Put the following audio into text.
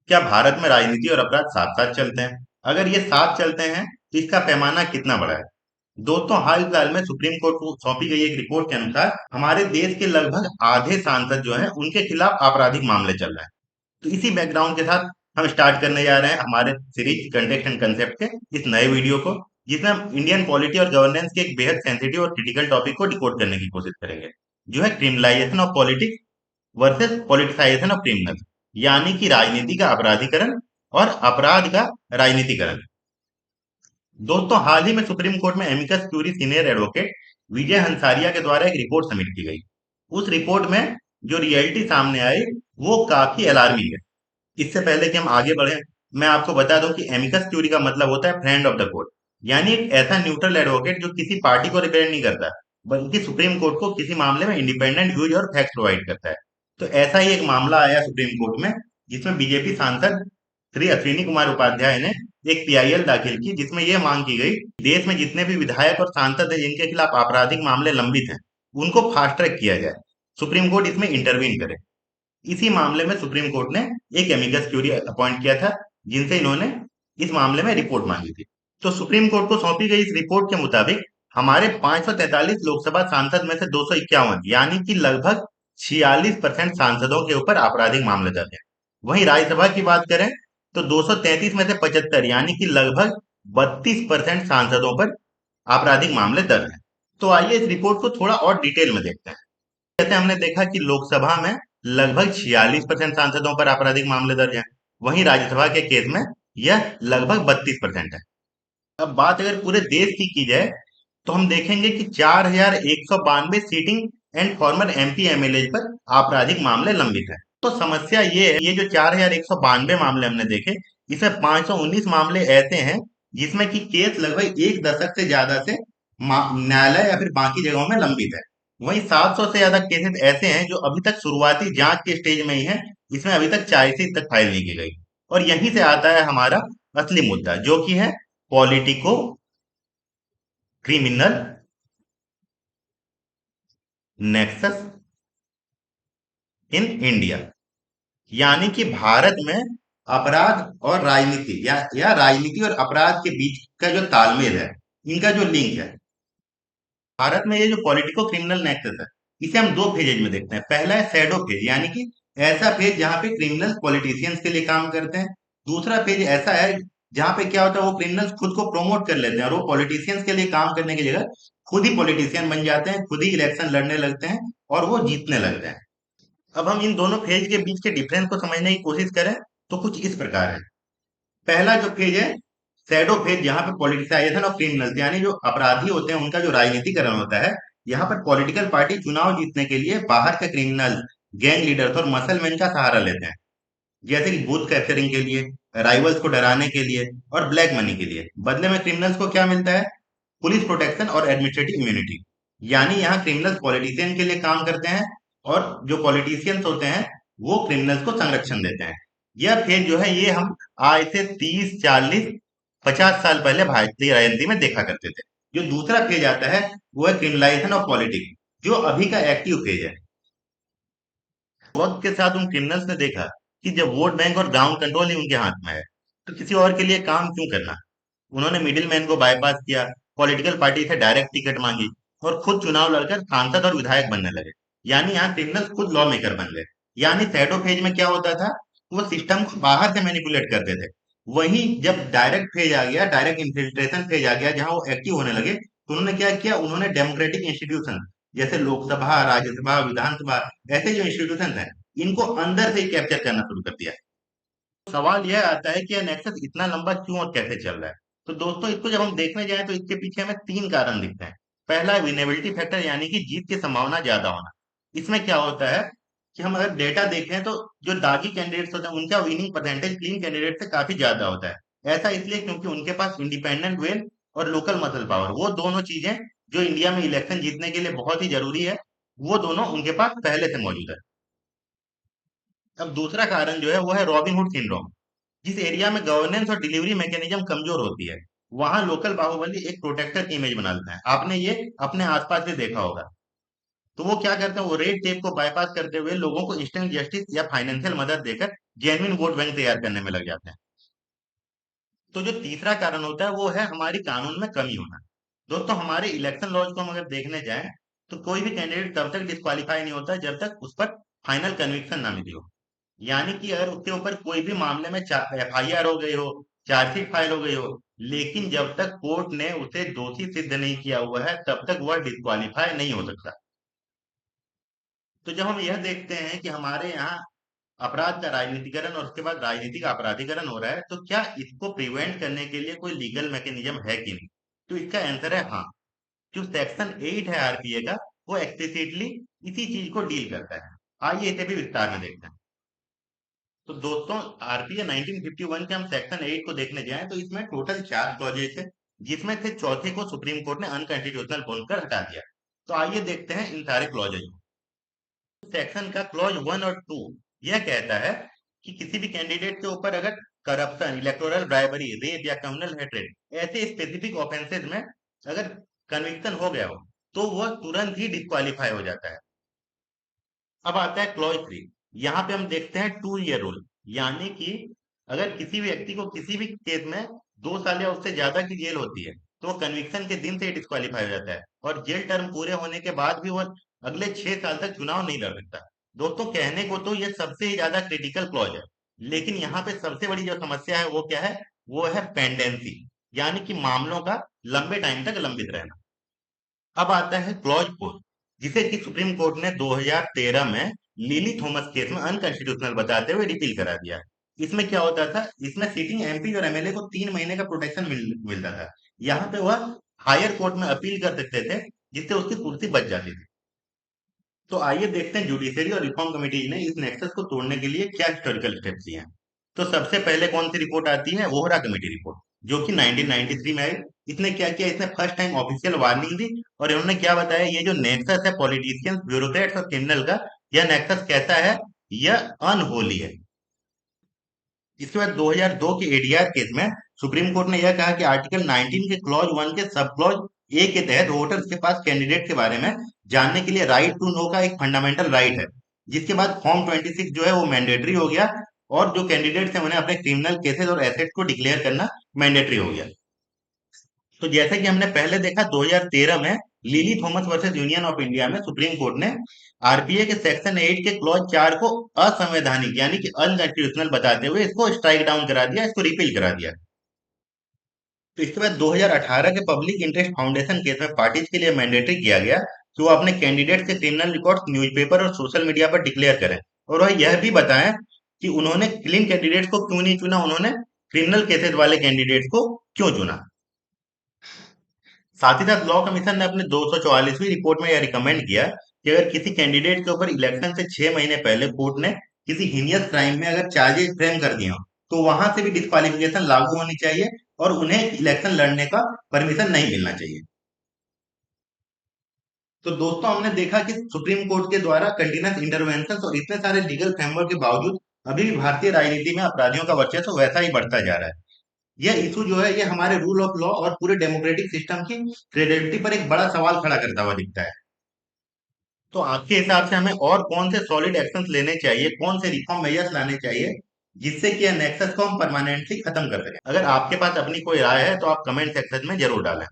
क्या भारत में राजनीति और अपराध साथ साथ चलते हैं? अगर ये साथ चलते हैं तो इसका पैमाना कितना बड़ा है? दोस्तों, हाल फिलहाल में सुप्रीम कोर्ट को सौंपी गई एक रिपोर्ट के अनुसार हमारे देश के लगभग आधे सांसद जो हैं उनके खिलाफ आपराधिक मामले चल रहे हैं। तो इसी बैकग्राउंड के साथ हम स्टार्ट करने जा रहे हैं हमारे सीरीज कंटेक्स्ट एंड कंसेप्ट के इस नए वीडियो को, जिसमें हम इंडियन पॉलिटी और गवर्नेंस के एक बेहद सेंसिटिव और क्रिटिकल टॉपिक को डिकोड करने की कोशिश करेंगे, जो है criminalisation of politics versus politicisation of criminal, यानी कि राजनीति का अपराधीकरण और अपराध का राजनीतिकरण। दोस्तों, हाल ही में सुप्रीम कोर्ट में एमिकस क्यूरी सीनियर एडवोकेट विजय हंसारिया के द्वारा एक रिपोर्ट सबमिट की गई। उस रिपोर्ट में जो रियलिटी सामने आई वो काफी अलार्मिंग है। इससे पहले कि हम आगे बढ़े, मैं आपको बता दूं कि एमिकस क्यूरी का मतलब होता है फ्रेंड ऑफ द कोर्ट, यानी एक ऐसा न्यूट्रल एडवोकेट जो किसी पार्टी को रिप्रेजेंट नहीं करता, बल्कि सुप्रीम कोर्ट को किसी मामले में इंडिपेंडेंट व्यूज और फैक्ट प्रोवाइड करता है। तो ऐसा ही एक मामला आया सुप्रीम कोर्ट में, जिसमें बीजेपी सांसद श्री अश्विनी कुमार उपाध्याय ने एक पीआईएल दाखिल की, जिसमें यह मांग की गई देश में जितने भी विधायक और सांसद हैं जिनके खिलाफ आपराधिक मामले लंबित हैं उनको फास्ट ट्रैक किया जाए, सुप्रीम कोर्ट इसमें इंटरवीन करे। इसी मामले में सुप्रीम कोर्ट ने एक एमिकस क्यूरी अपॉइंट किया था, जिनसे इन्होंने इस मामले में रिपोर्ट मांगी थी। तो सुप्रीम कोर्ट को सौंपी गई इस रिपोर्ट के मुताबिक हमारे 543 लोकसभा सांसद में से 251, यानी कि लगभग 46% सांसदों के ऊपर आपराधिक मामले दर्ज हैं। वहीं राज्यसभा की बात करें तो 233 में से 75, यानी कि लगभग 32% सांसदों पर आपराधिक मामले दर्ज हैं। तो आइए इस रिपोर्ट को थोड़ा और डिटेल में देखते हैं। जैसे हमने देखा कि लोकसभा में लगभग 46% सांसदों पर आपराधिक मामले दर्ज हैं, वहीं राज्यसभा के केस में यह लगभग 32% है। अब बात अगर पूरे देश की जाए तो हम देखेंगे कि 4192 sitting and former MP MLA पर आपराधिक मामले लंबित हैं। तो समस्या ये है, ये जो 4192 मामले हमने देखे, इसमें 519 मामले ऐसे हैं जिसमें कि केस लगभग एक दशक से ज्यादा से न्यायालय या फिर बाकी जगहों में लंबित है। वहीं 700 से ज्यादा केसेस ऐसे हैं जो अभी तक शुरुआती जांच के स्टेज में ही है, इसमें अभी तक चार्जशीट तक फाइल नहीं की गई। और यहीं से आता है हमारा असली मुद्दा, जो कि है politico criminal nexus in India, यानी कि भारत में अपराध और राजनीति या राजनीति और अपराध के बीच का जो तालमेल है, इनका जो लिंक है। भारत में ये जो पॉलिटिको क्रिमिनल नेक्सस है, इसे हम दो फेजेज में देखते हैं। पहला है शैडो फेज, यानी कि ऐसा फेज जहां पे क्रिमिनल्स पॉलिटिशियंस के लिए काम करते हैं। दूसरा फेज ऐसा है जहां पे क्या होता है, वो क्रिमिनल्स खुद को प्रमोट कर लेते हैं और वो पॉलिटिशियंस के लिए काम करने की जगह खुद ही पॉलिटिशियन बन जाते हैं, खुद ही इलेक्शन लड़ने लगते हैं और वो जीतने लगते हैं। अब हम इन दोनों फेज के बीच के डिफरेंस को समझने की कोशिश करें तो कुछ इस प्रकार है। पहला जो फेज है शैडो फेज, यहाँ पे पॉलिटिसाइजेशन ऑफ क्रिमिनल्स, यानी जो अपराधी होते हैं उनका जो राजनीतिकरण होता है। यहाँ पर पॉलिटिकल पार्टी चुनाव जीतने के लिए बाहर के क्रिमिनल, गैंग लीडर्स और मसलमैन का सहारा लेते हैं, जैसे कि बूथ कैप्चरिंग के लिए, राइवल्स को डराने के लिए और ब्लैक मनी के लिए। बदले में क्रिमिनल्स को क्या मिलता है? पुलिस प्रोटेक्शन और एडमिनिस्ट्रेटिव इम्यूनिटी, यानी यहाँ क्रिमिनल्स पॉलिटिशियन के लिए काम करते हैं और जो पॉलिटिशियंस होते हैं वो क्रिमिनल्स को संरक्षण देते हैं। यह फेज जो है ये हम आज से 30, 40, 50 साल पहले भारतीय राजनीति में देखा करते थे। जो दूसरा फेज आता है वो है क्रिमिनलाइजेशन ऑफ पॉलिटिक्स, जो अभी का एक्टिव फेज है। वक्त के साथ उन क्रिमिनल्स ने देखा कि जब वोट बैंक और ग्राउंड कंट्रोल ही उनके हाथ में है, तो किसी और के लिए काम क्यों करना। उन्होंने मिडिल मैन को बाईपास किया, पॉलिटिकल पार्टी से डायरेक्ट टिकट मांगी और खुद चुनाव लड़कर सांसद और विधायक बनने लगे। यानी यहाँ क्रिमिनल्स खुद लॉ मेकर बन गए। यानी शैडो फेज में क्या होता था, वो सिस्टम को बाहर से मैनिपुलेट करते थे। वहीं जब डायरेक्ट फेज आ गया, डायरेक्ट इन्फिल्ट्रेशन फेज आ गया, जहां वो एक्टिव होने लगे, तो उन्होंने क्या किया, उन्होंने डेमोक्रेटिक इंस्टीट्यूशन जैसे लोकसभा, राज्यसभा, विधानसभा, ऐसे जो इंस्टीट्यूशन हैं, इनको अंदर से ही कैप्चर करना शुरू कर दिया। सवाल यह आता है कि यह नेक्सस इतना लंबा क्यों और कैसे चल रहा है। तो दोस्तों, इसको जब हम देखने जाएं तो इसके पीछे हमें तीन कारण दिखते हैं। पहला है विनेबिलिटी फैक्टर, यानी कि जीत की संभावना ज्यादा होना। इसमें क्या होता है कि हम अगर डेटा देखें तो जो दागी कैंडिडेट्स होते हैं उनका विनिंग परसेंटेज क्लीन कैंडिडेट से काफी ज्यादा होता है। ऐसा इसलिए क्योंकि उनके पास इंडिपेंडेंट वेल और लोकल मसल पावर, वो दोनों चीजें जो इंडिया में इलेक्शन जीतने के लिए बहुत ही जरूरी है, वो दोनों उनके पास पहले से मौजूद है। अब दूसरा कारण जो है वो है रॉबिन हुड सिंड्रोम। जिस एरिया में गवर्नेंस और डिलीवरी मैकेनिज्म कमजोर होती है, वहां लोकल बाहुबली एक प्रोटेक्टर की इमेज बना लेते हैं। आपने ये अपने आसपास से देखा होगा। तो वो क्या करते हैं, वो रेड टेप को बाईपास करते हुए लोगों को इंस्टेंट जस्टिस या फाइनेंशियल मदद देकर जेन्युइन वोट बैंक तैयार करने में लग जाते हैं। तो जो तीसरा कारण होता है वो है हमारी कानून में कमी होना। दोस्तों, हमारे इलेक्शन लॉज को हम अगर देखने जाएं तो कोई भी कैंडिडेट तब तक डिस्क्वालीफाई नहीं होता जब तक उस पर फाइनल कन्विक्शन ना मिली हो। यानी कि अगर उसके ऊपर कोई भी मामले में एफआईआर हो गई हो, चार्जशीट फाइल हो गई हो, लेकिन जब तक कोर्ट ने उसे दोषी सिद्ध नहीं किया हुआ है तब तक वह डिस्क्वालीफाई नहीं हो सकता। तो जब हम यह देखते हैं कि हमारे यहाँ अपराध का राजनीतिकरण और उसके बाद राजनीतिक अपराधीकरण हो रहा है, तो क्या इसको प्रिवेंट करने के लिए कोई लीगल मैकेनिज्म है कि नहीं? तो इसका आंसर है हाँ। जो सेक्शन 8 है आरपीए का, वो एक्सप्लिसिटली इसी चीज को डील करता है। आइए इसे भी विस्तार में देखते हैं। तो दोस्तों, आरपीए 1951 के हम सेक्शन 8 को देखने जाएं तो इसमें टोटल 4 क्लॉजेज है, जिसमें से चौथे को सुप्रीम कोर्ट ने अनकॉन्स्टिट्यूशनल बोलकर हटा दिया। तो आइए देखते हैं इन सारे क्लॉजेज। सेक्शन का क्लॉज 1 और 2 यह कहता है कि किसी भी कैंडिडेट के ऊपर अगर करप्शन, इलेक्टोरल ब्राइबरी, रेप या कम्युनल हेट्रेड ऐसे स्पेसिफिक ऑफेंसेस में अगर कन्विक्शन हो गया हो तो वह तुरंत ही डिस्क्वालीफाई हो जाता है। अब आता है क्लॉज 3। यहाँ पे हम देखते हैं 2 ईयर रूल। यानी कि अगर किसी व्यक्ति को किसी भी केस में 2 साल या उससे ज्यादा की जेल होती है तो वो कन्विक्शन के दिन से ही डिस्क्वालीफाई हो जाता है, और जेल टर्म पूरे होने के बाद भी वह अगले 6 साल तक चुनाव नहीं लड़ सकता। दोस्तों, कहने को तो ये सबसे ही ज्यादा क्रिटिकल क्लॉज है, लेकिन यहाँ पे सबसे बड़ी जो समस्या है वो क्या है, वो है पेंडेंसी, यानी कि मामलों का लंबे टाइम तक लंबित रहना। अब आता है क्लॉज 4, जिसे कि सुप्रीम कोर्ट ने 2013 में लिली थॉमस केस में अनकॉन्स्टिट्यूशनल बताते हुए रिपील करा दिया। इसमें क्या होता था, इसमें सिटिंग एमपी और एमएलए को 3 महीने का प्रोटेक्शन मिलता था। यहाँ पे वह हायर कोर्ट में अपील कर सकते थे, जिससे उसकी कुर्सी बच जाती थी। तो आइए देखते हैं जुडिशरी और रिफॉर्म कमेटी ने इस नेक्सस को तोड़ने के लिए क्या हिस्टोरिकल स्टेप्स लिए हैं। तो सबसे पहले कौन सी रिपोर्ट आती है, वोहरा कमेटी रिपोर्ट, जो कि 1993 में आई। इसने क्या किया, इसने फर्स्ट टाइम ऑफिशियल वार्निंग दी और इन्होंने क्या बताया, ये जो नेक्सस है पॉलिटिशियंस, ब्यूरोक्रेट्स और क्रिमिनल का, यह नेक्सस कैसा है, यह अनहोली है। इसके बाद 2002 के एडीआर केस में सुप्रीम कोर्ट ने यह कहा कि आर्टिकल 19 के क्लॉज 1 के सब क्लॉज ए के तहत वोटर्स के पास कैंडिडेट के बारे में जानने के लिए राइट टू नो का एक फंडामेंटल राइट है। जिसके बाद फॉर्म 26 जो है वो मैंडेटरी हो गया, और जो कैंडिडेट्स हैं उन्हें अपने क्रिमिनल केसेस और एसेट्स को डिक्लेयर करना मैंडेटरी हो गया। तो जैसा कि हमने पहले देखा, 2013 में lily Thomas versus union of India में सुप्रीम कोर्ट ने आरपीए के सेक्शन 8 के क्लॉज 4 को असंवैधानिक यानी कि अनकॉन्स्टिट्यूशनल बताते हुए इसको स्ट्राइक डाउन करा दिया, इसको रिपील करा दिया। तो इसके बाद 2018 के पब्लिक इंटरेस्ट फाउंडेशन केस में पार्टीज के लिए मैंडेटरी किया गया कि वो अपने कैंडिडेट के क्रिमिनल रिकॉर्ड्स न्यूज़पेपर और सोशल मीडिया पर डिक्लेयर करें, और वह यह भी बताएं कि उन्होंने क्लीन कैंडिडेट्स को क्यों नहीं चुना, उन्होंने क्रिमिनल केसेस वाले कैंडिडेट्स को क्यों चुना। साथ ही साथ लॉ कमीशन ने अपने 244वीं रिपोर्ट में यह रिकमेंड किया कि अगर किसी कैंडिडेट के ऊपर इलेक्शन से 6 महीने पहले कोर्ट ने किसी हीनियस क्राइम में अगर चार्जेस फ्रेम कर दिए हो तो वहां से भी डिस्क्वालिफिकेशन लागू होनी चाहिए और उन्हें इलेक्शन लड़ने का परमिशन नहीं मिलना चाहिए। तो दोस्तों, हमने देखा कि सुप्रीम कोर्ट के द्वारा कंटिन्यूस इंटरवेंशन और इतने सारे लीगल फ्रेमवर्क के बावजूद अभी भी भारतीय राजनीति में अपराधियों का वर्चस्व वैसा ही बढ़ता जा रहा है। यह इशू जो है ये हमारे रूल ऑफ लॉ और पूरे डेमोक्रेटिक सिस्टम की क्रेडिबिलिटी पर एक बड़ा सवाल खड़ा करता हुआ दिखता है। तो आपके हिसाब से हमें और कौन से सॉलिड एक्शंस लेने चाहिए, कौन से रिफॉर्म मेजर्स लाने चाहिए, जिससे कि यह नेक्सस को हम परमानेंटली खत्म कर सकें? अगर आपके पास अपनी कोई राय है तो आप कमेंट सेक्शन में जरूर डालें।